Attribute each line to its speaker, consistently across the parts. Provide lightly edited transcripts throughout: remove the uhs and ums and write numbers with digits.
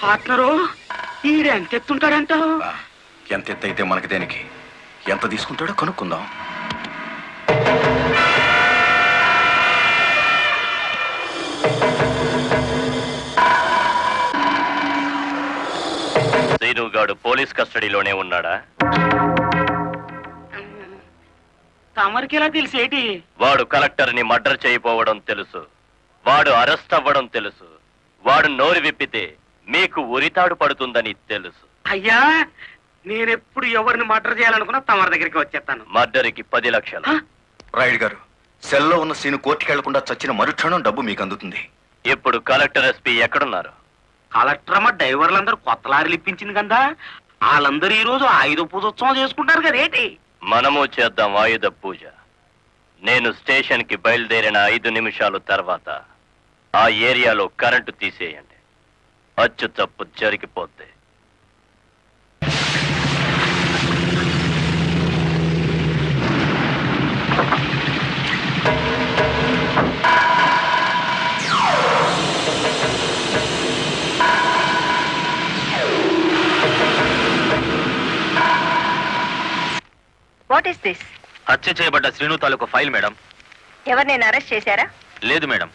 Speaker 1: Partner ఈడెంత ఎత్తుంటాడంటావు?
Speaker 2: ఎంత ఎత్తైతే మనకి దేనికి, ఎంత తీసుకుంటాడో కనుక్కుందాం.
Speaker 3: సీనుగాడు పోలీస్ కస్టడీలోనే ఉన్నాడా?
Speaker 1: తమరికి ఎలా తెలిసేటి?
Speaker 3: వాడు కలెక్టర్ ని మర్డర్ చేయపోవడం తెలుసు, వాడు అరెస్ట్ అవ్వడం తెలుసు, వాడు నోరు విప్పితే మీకు ఉరితాడు పడుతుందని తెలుసు.
Speaker 1: అయ్యా, నేనెప్పుడు ఎవరిని మర్డర్ చేయాలనుకున్నా తమరి దగ్గరికి వచ్చేస్తాను.
Speaker 3: మర్డర్కి 10 లక్షలు.
Speaker 2: రాయుడు గారు, సెల్లో ఉన్న సీను కోర్టుకి వెళ్లకుండా చచ్చిన మరుక్షణం డబ్బు మీకు అందుతుంది.
Speaker 3: ఇప్పుడు కలెక్టర్ ఎస్పీ ఎక్కడున్నారు?
Speaker 1: కలెక్టర్ అమ్మ డ్రైవర్లందరూ కొత్త లారీలు ఇప్పించింది కదా, వాళ్ళందరూ ఈ రోజు ఆయుధ పూజోత్సవం చేసుకుంటారు కదేటి.
Speaker 3: మనము చేద్దాం ఆయుధ పూజ. నేను స్టేషన్ కి బయలుదేరిన 5 నిమిషాలు తర్వాత ఆ ఏరియాలో కరెంటు తీసేయండి. అచ్చు తప్పు జరిగిపోద్ది.
Speaker 4: What is this?
Speaker 3: హత్య చేయబడ్డ శ్రీను తాలూకు ఫైల్ మేడం.
Speaker 4: ఎవరినైనా అరెస్ట్ చేశారా?
Speaker 3: లేదు మేడం.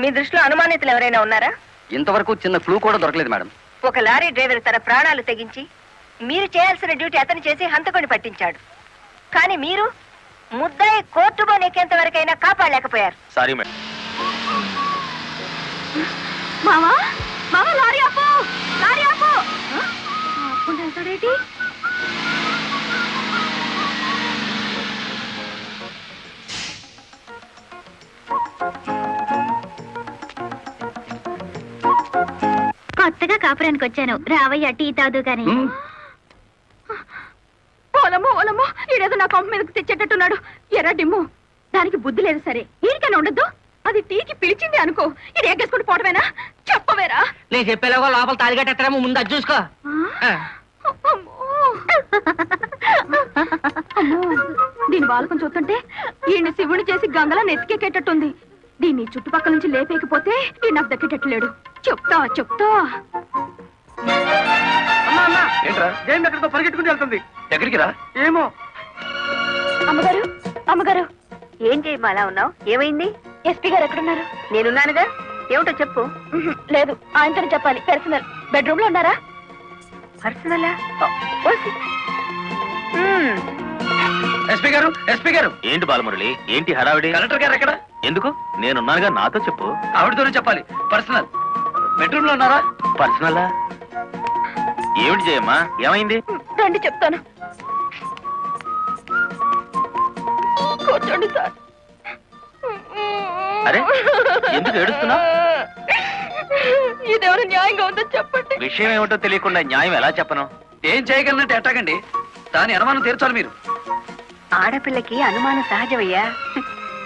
Speaker 4: మీ దృష్టిలో అనుమానితులు ఎవరైనా ఉన్నారా?
Speaker 5: ఇంతవరకు చిన్న క్లూ కూడా దొరకలేదు మేడం.
Speaker 4: ఒక లారీ డ్రైవర్ తన ప్రాణాలు తెగించి మీరు చేయాల్సిన డ్యూటీ అతను చేసి హంతకుని పట్టించాడు. కానీ మీరు ముద్దాయి కోర్టు బోనెక్కేంత వరకైనా కాపాడలేకపోయారు.
Speaker 3: Sorry madam.
Speaker 4: మావా మావా, లారీ ఆపు, లారీ ఆపు.
Speaker 6: కొత్తగా కాపురానికి వచ్చాను, రావయ్య టీ తాదు గాని.
Speaker 4: ఓలమ్మో ఓలమ్మో, ఈడేదో నా కొంప మీదకి తెచ్చేటట్టున్నాడు. ఎర్ర డిమ్ము, దానికి బుద్ధి లేదు సరే, ఈడికైనా ఉండద్దు. అది టీకి పిలిచింది అనుకో, ఇది ఎగ్గేసుకుని పోవడమేనా? చెప్పవేరా?
Speaker 5: నేను చెప్పేలాగా లోపల తాలిగట్టేమో ముందు అది చూసుకో.
Speaker 4: దీని బాలకం చూస్తుంటే ఈయన శివుని చేసి గంగలా నెత్తికెక్కేటట్టుంది. దీన్ని చుట్టుపక్కల నుంచి లేపేకపోతే ఈ నాకు దక్కేటట్లేడు. చెప్తా చెప్తా.
Speaker 1: ఎక్కడికో పరిగెట్టుకుని వెళ్తుంది.
Speaker 2: ఎక్కడికి రా?
Speaker 1: ఏమో.
Speaker 4: అమ్మగారు అమ్మగారు, ఏం చేయమా అలా ఉన్నావు? ఏమైంది? ఎస్పీ గారు ఎక్కడున్నారు? నేనున్నానుగా, ఏమిటో చెప్పు. లేదు, ఆయనతో చెప్పాలి. పర్సనల్. బెడ్రూమ్ లో ఉన్నారా? పర్సనలా?
Speaker 5: ఎస్పీ గారు, ఎస్పీ గారు.
Speaker 3: ఏంటి బాలమురళి, ఏంటి హడావిడి?
Speaker 5: కలెక్టర్ గారు ఎక్కడ?
Speaker 3: ఎందుకు? నేనున్నానుగా, నాతో చెప్పు.
Speaker 5: ఆవిడతోనే చెప్పాలి. పర్సనల్. బెడ్రూమ్ లో ఉన్నారా?
Speaker 3: పర్సనలా? ఏమిటి చేయమ్మా, ఏమైంది?
Speaker 4: రండి చెప్తాను. కూర్చోండి సార్.
Speaker 3: అరే, ఎందుకు ఏడుస్తున్నావు?
Speaker 4: ఇదేమైనా న్యాయంగా ఉందని చెప్పండి.
Speaker 3: విషయం ఏమిటో తెలియకుండా న్యాయం ఎలా చెప్పను?
Speaker 5: ఏం చేయగలనంటే ఎట్టాగండి, దాని అనుమానం తీర్చాలి మీరు.
Speaker 4: ఆడపిల్లకి అనుమానం సహజమయ్యా,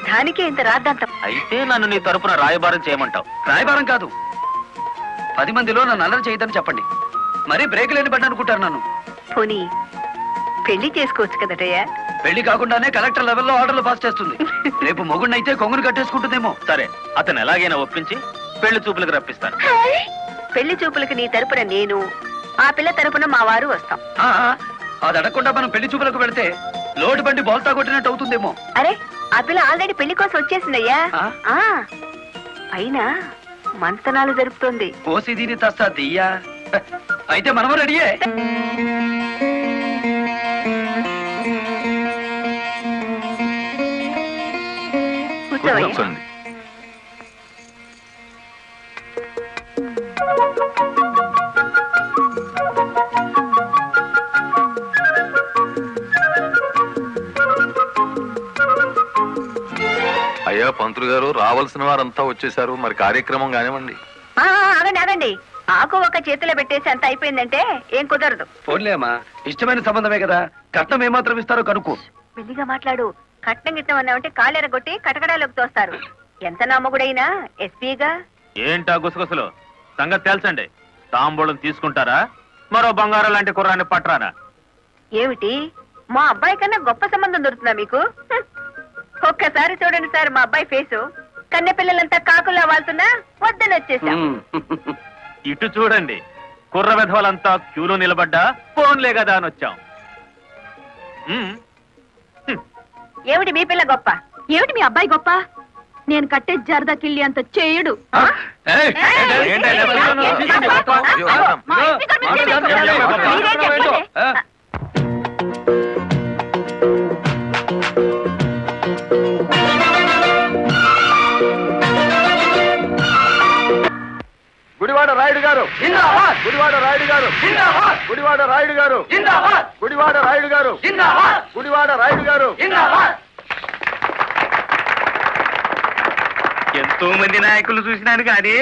Speaker 4: దానికే ఇంత రాద్దాంతం.
Speaker 3: అయితే నన్ను నీ తరపున రాయబారం చేయమంటావు?
Speaker 5: రాయబారం కాదు, 10 మందిలో నన్ను అల్లరి చేయదని చెప్పండి. మరీ బ్రేక్ లేని పడ్డ అనుకుంటారు నన్ను.
Speaker 4: పోనీ పెళ్లి చేసుకోవచ్చు కదటయ్యా?
Speaker 5: పెళ్లి కాకుండానే కలెక్టర్ లెవెల్లో ఆర్డర్లు పాస్ చేస్తుంది. రేపు మొగుడినైతే కొంగును కట్టేసుకుంటుందేమో.
Speaker 3: సరే, అతను ఎలాగైనా ఒప్పించి పెళ్లి చూపులకు రప్పిస్తాను.
Speaker 4: పెళ్లి చూపులకు నీ తరపున నేను, ఆ పిల్ల తరపున మా వారు వస్తాం.
Speaker 5: అది అడగకుండా మనం పెళ్లి చూపులకు పెడితే లోటు బండి బోల్తా కొట్టినట్టు అవుతుందేమో.
Speaker 4: అరే, ఆ పిల్ల ఆల్రెడీ పెళ్లి కోసం వచ్చేసిందయ్యా. అయినా మంతనాలు జరుపుతోంది.
Speaker 5: పోసి దీని తస్తా దియ్యా. అయితే మనము రెడీయే.
Speaker 4: కూర్చోవయ్యా.
Speaker 7: అయ్యా పంతులు గారు, రావాల్సిన వారంతా వచ్చేసారు, మరి కార్యక్రమం కానివ్వండి.
Speaker 4: ఆగండి ఆగండి, ఆకు ఒక చేతిలో పెట్టేసి అంత అయిపోయిందంటే ఏం కుదరదు.
Speaker 5: పోన్లేమ్మా, ఇష్టమైన సంబంధమే కదా, కట్నం ఏమాత్రం ఇస్తారో కనుక్కో.
Speaker 4: మెల్లిగా మాట్లాడు. కట్నం గిట్నం అన్నామంటే కాళ్ళెరగొట్టి కటకడాలోకి తోస్తారు. ఎంత నమ్మగుడైనా ఎస్పీగా.
Speaker 3: ఏంటా గుసగుసలు? సంగతి తెలుసండి. తాంబూలం తీసుకుంటారా, మరో బంగారం లాంటి కుర్రాన్ని పట్టరానా?
Speaker 4: ఏమిటి, మా అబ్బాయి కన్నా గొప్ప సంబంధం దొరుకుతుందా మీకు? ఒక్కసారి చూడండి సార్ మా అబ్బాయి ఫేసు. కన్నె పిల్లలంతా కాకుల్లా వాళ్తున్నా వద్దని వచ్చేసాం.
Speaker 8: ఇటు చూడండి, కుర్ర విధవలంతా క్యూలో నిలబడ్డా ఫోన్లే కదా అని వచ్చాం.
Speaker 4: ఏమిటి మీ పిల్ల గొప్ప? ఏమిటి మీ అబ్బాయి గొప్ప? నేను కట్టే జరదా కిళ్ళి అంత చేయడు.
Speaker 9: గుడివాడ రాయుడు గారు, గుడివాడ రాయుడు గారు, గుడివాడ రాయుడు గారు, గుడివాడ రాయుడు గారు, గుడివాడ రాయుడు గారు.
Speaker 1: ఎంతో మంది నాయకులు చూసినాను కానీ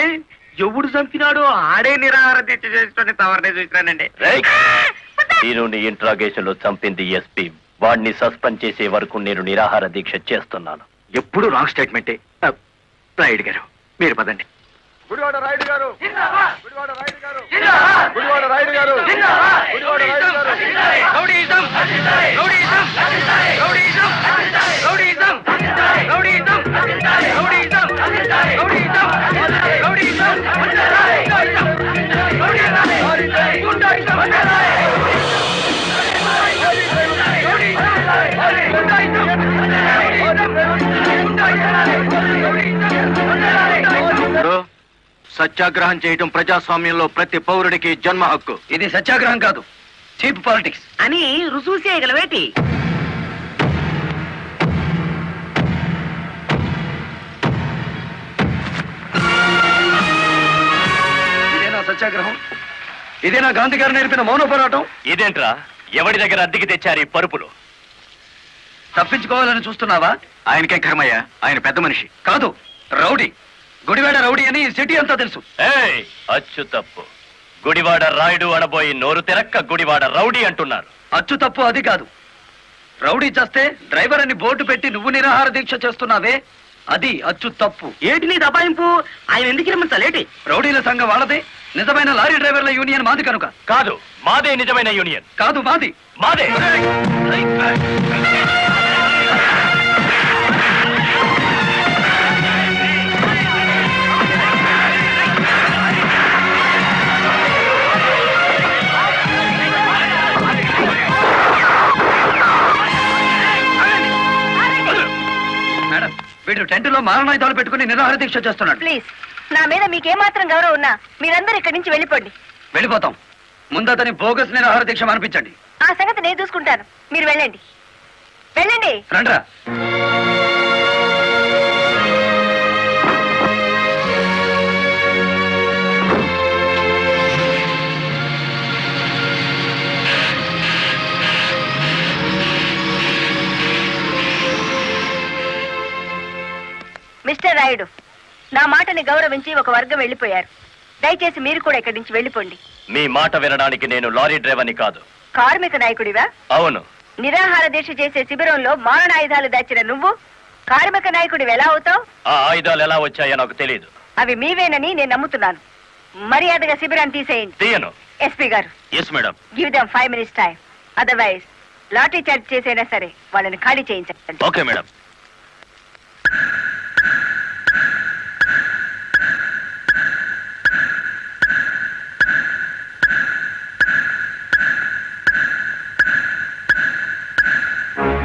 Speaker 1: ఎవడు చంపినాడో ఆడే నిరాహార దీక్ష చేసిన తవరనే చూసినానండి.
Speaker 3: నేను ఇంట్రాగేషన్ లో చంపింది ఎస్పీ. వాడిని సస్పెండ్ చేసే వరకు నేను నిరాహార దీక్ష చేస్తున్నాను.
Speaker 5: ఎప్పుడు రాంగ్ స్టేట్మెంటే. రాయుడు గారు మీరు పదండి.
Speaker 9: గుడివాడ రాయుడు గారు, గుడివాడ రాయుడు గారు, గుడివాడ రాయుడు గారు, గుడివాడ రాయుడు గారు.
Speaker 1: Rowdyism, rowdyism, rowdyism, rowdyism, rowdyism, rowdyism, rowdyism, rowdyism,
Speaker 5: సత్యాగ్రహం చేయటం ప్రజాస్వామ్యంలో ప్రతి పౌరుడికి జన్మ హక్కు. ఇది సత్యాగ్రహం కాదు, చీప్ పాలిటిక్స్
Speaker 1: అని రుజువు చేయగలవేటి?
Speaker 5: ఇదేనా సత్యాగ్రహం? ఇదేనా గాంధీ గారు నేర్పిన మౌన పోరాటం?
Speaker 3: ఇదేంట్రా, ఎవడి దగ్గర అద్దెకి తెచ్చారు ఈ పరుపులు?
Speaker 5: తప్పించుకోవాలని చూస్తున్నావా? ఆయనకే కర్మయ్య, ఆయన పెద్ద మనిషి కాదు, రౌడీ. గుడివాడ రౌడీ అని సిటీ అంతా తెలుసు.
Speaker 3: అచ్చు తప్పు. గుడివాడ రాయుడు అనబోయి నోరు తెరక్క గుడివాడ రౌడీ అంటున్నారు.
Speaker 5: అచ్చు తప్పు అది కాదు. రౌడీ చేస్తే డ్రైవర్ అని బోర్డు పెట్టి నువ్వు నిరాహార దీక్ష చేస్తున్నావే, అది అచ్చు తప్పు.
Speaker 1: ఏటి నీ దబాయింపు? ఆయన ఎందుకు రమ్మంటాలేటి?
Speaker 5: రౌడీల సంఘం వాళ్ళదే, నిజమైన లారీ డ్రైవర్ల యూనియన్ మాది కనుక.
Speaker 3: కాదు, మాదే నిజమైన యూనియన్.
Speaker 5: కాదు, మాది.
Speaker 3: మాదే.
Speaker 5: మేడం, వీడు టెంట్ లో మారణాయుధాలు పెట్టుకుని నిరాహార దీక్ష చేస్తున్నాడు.
Speaker 4: ప్లీజ్, నా మీద మీకేమాత్రం గౌరవం ఉన్నా మీరందరూ ఇక్కడి నుంచి వెళ్ళిపోండి.
Speaker 5: వెళ్ళిపోతాం. ముందు అతని బోగస్ నిరాహార దీక్ష అనిపించండి.
Speaker 4: ఆ సంగతి నేను చూసుకుంటాను, మీరు వెళ్ళండి. వెళ్ళండి.
Speaker 5: రండ్రా.
Speaker 4: మిస్టర్ రాయుడు, నా మాటని గౌరవించి ఒక వర్గం వెళ్ళిపోయారు. దయచేసి మీరు కూడా ఇక్కడి నుంచి వెళ్ళిపోండి.
Speaker 3: మీ మాట వినడానికి నేను లారీ డ్రైవర్ని కాదు.
Speaker 4: కార్మిక నాయకుడివా?
Speaker 3: అవును.
Speaker 4: నిరాహార దీక్ష చేసే శిబిరంలో మారణాయుధాలు దాచిన నువ్వు కార్మిక నాయకుడివి ఎలా అవుతావు?
Speaker 3: ఆ ఆయుధాలు ఎలా వచ్చాయో నాకు తెలియదు.
Speaker 4: అవి మీవేనని నేను నమ్ముతున్నాను. మర్యాదగా శిబిరాన్ని తీసేయండి.
Speaker 3: తీయను.
Speaker 4: ఎస్పీ గారు,
Speaker 3: yes madam.
Speaker 4: Give them 5 minutes time. Otherwise lathi charge చేసైనా సరే వాళ్ళని ఖాళీ చేయించండి.
Speaker 3: Okay madam.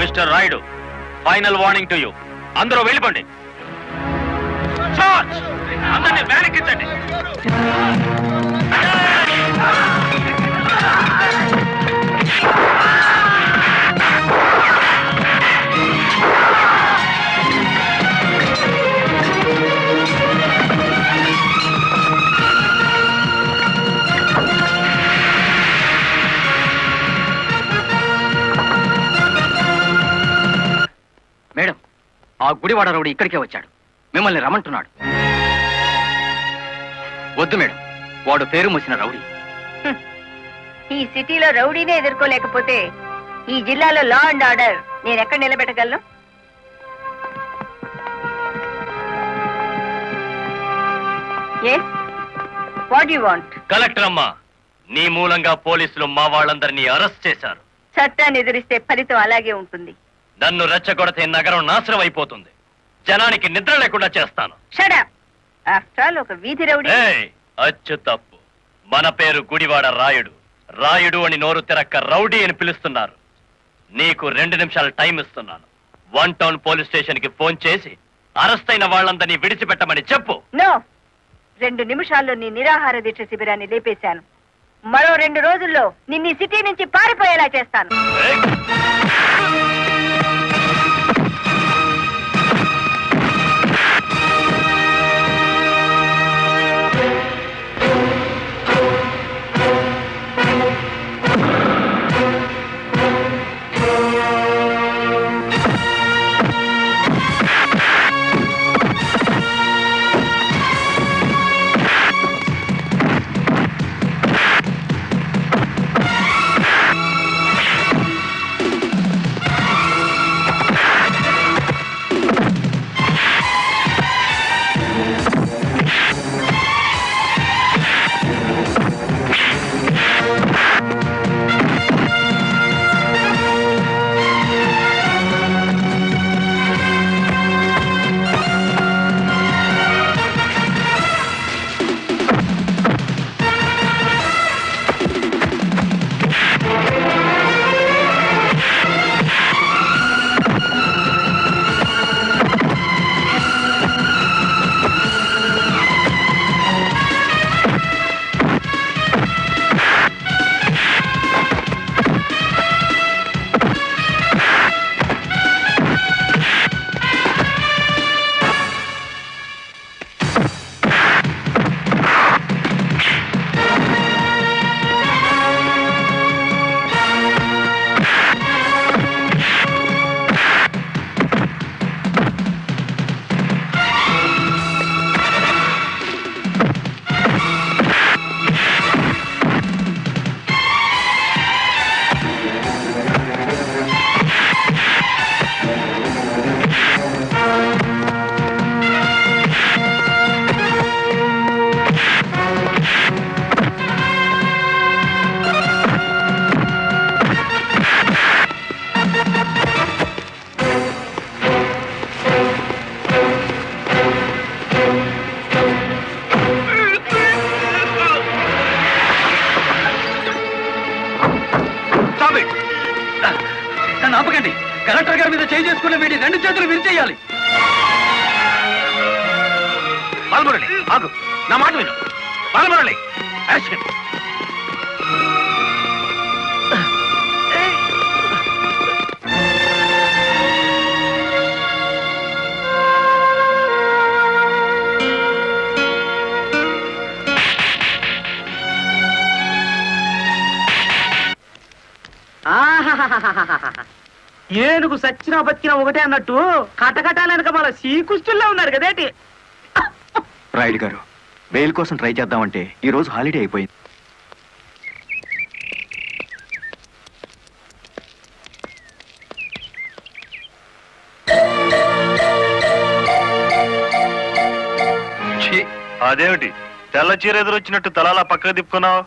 Speaker 3: Mister Rayudu, final warning to you. అందరూ వెళ్ళిపోండి. అందరినీ వెనక్కించండి.
Speaker 5: మేడం, ఆ గుడివాడ రౌడీ ఇక్కడికే వచ్చాడు. మిమ్మల్ని రమ్మంటున్నాడు. వద్దు మేడం, వాడు పేరు మోసిన రౌడీ.
Speaker 4: ఈ సిటీలో రౌడీనే ఎదుర్కోలేకపోతే ఈ జిల్లాలో లా అండ్ ఆర్డర్ నేను ఎక్కడ నిలబెట్టగలను? Yes, what you want?
Speaker 3: Collector అమ్మా, నీ మూలంగా పోలీసులు మా వాళ్ళందరినీ అరెస్ట్ చేశారు.
Speaker 4: చట్టాన్ని ఎదిరిస్తే ఫలితం అలాగే ఉంటుంది.
Speaker 3: నన్ను రెచ్చగొడితే నగరం నాశనం అయిపోతుంది. జనానికి నిద్ర లేకుండా చేస్తాను.
Speaker 4: Shut up. ఆఫ్టర్ ఆల్ ఒక వీధి రౌడీ.
Speaker 3: అచ్చు తప్పు. మన పేరు గుడివాడ రాయుడు. రాయుడు అని నోరు తెరక్క రౌడీ అని పిలుస్తున్నారు. నీకు 2 నిమిషాలు టైం ఇస్తున్నాను. 1 టౌన్ పోలీస్ స్టేషన్ కి ఫోన్ చేసి అరెస్ట్ అయిన వాళ్ళందరినీ విడిచిపెట్టమని చెప్పు.
Speaker 4: నో, 2 నిమిషాల్లో నీ నిరాహార దీక్ష శిబిరాన్ని లేపేశాను. మరో 2 రోజుల్లో నిన్ను సిటీ నుంచి పారిపోయేలా చేస్తాను.
Speaker 5: ఆపకండి. కలెక్టర్ గారి మీద చేయి చేసుకున్న వీడి 2 చేతులు విరిచేయాలి.
Speaker 1: బాలమురళి ఆగు, నా మాట విను. బాలమురళి అరెస్ట్ చేయండి.
Speaker 10: ఏనుగు సచ్చినా బతికినా ఒకటే అన్నట్టు కటకటాలనక మన శ్రీకృష్ణుల్లో ఉన్నారు కదేటి.
Speaker 9: రాయుడు గారు, బెయిల్ కోసం ట్రై చేద్దామంటే ఈ రోజు హాలిడే అయిపోయింది.
Speaker 3: అదేమిటి తెల్ల చీర ఎదురొచ్చినట్టు తలాలా పక్కకు తిప్పుకున్నావు?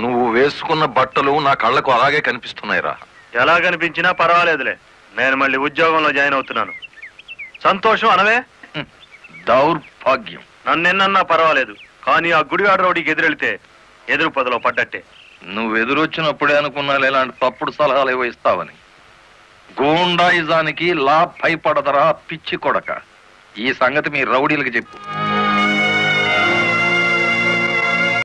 Speaker 7: నువ్వు వేసుకున్న బట్టలు నా కళ్ళకు అలాగే కనిపిస్తున్నాయిరా.
Speaker 3: ఎలా కనిపించినా పర్వాలేదులే, నేను మళ్ళీ ఉద్యోగంలో జాయిన్ అవుతున్నాను. సంతోషం అనవే.
Speaker 7: దౌర్భాగ్యం.
Speaker 3: నన్నెన్నన్నా పర్వాలేదు, కానీ ఆ గుడివాడ రౌడీకి ఎదురెళ్తే ఎదురు పొదలో పడ్డట్టే.
Speaker 7: నువ్వు ఎదురొచ్చినప్పుడే అనుకున్నా ఇలాంటి తప్పుడు సలహాలు ఏవో ఇస్తావని. గూండాయిజానికి లా భయపడదరా పిచ్చి కొడక. ఈ సంగతి మీ రౌడీలకు చెప్పు.